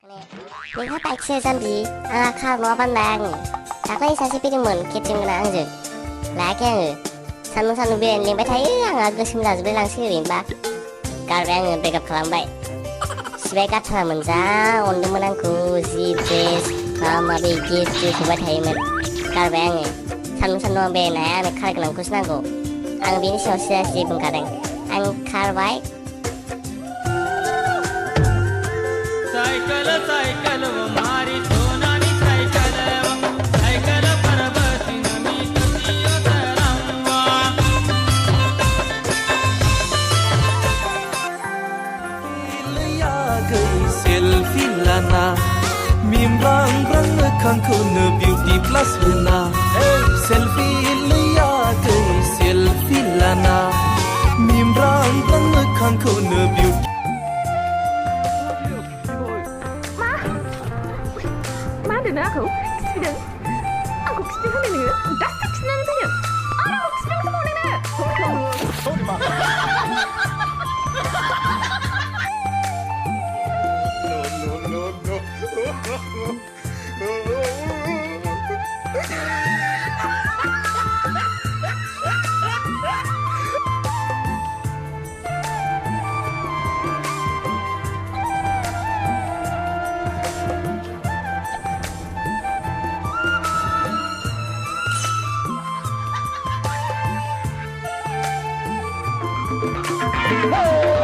Neha paikse zambi, akar mo pandang. Takla isa si pidi mun kitim na angju. Lakeng, sanu ben limba tayi ang agusum las belang si limba. Karbeng backup kalambai. Sebagai kata menja, untuk menangku si bes, kama bigit si kubat haymen. Karbeng, sanu ben ayam kar kelang kusnago. Ang bini sosial si bungkareng. Ang karbai. Cycle cycle वो मारी सोनानी cycle cycle पर बसी नमी कसियो तरंगा या गई selfie लाना मिमरां रंग खंखो न ब्यूटी प्लस होना सेल्फी लिया गई सेल्फी लाना मिमरां रंग खंखो न beauty Mana aku? Sidang. Aku kecil kan ini. Dah kecil nanti ya. Aku kecil semua ini. Hey!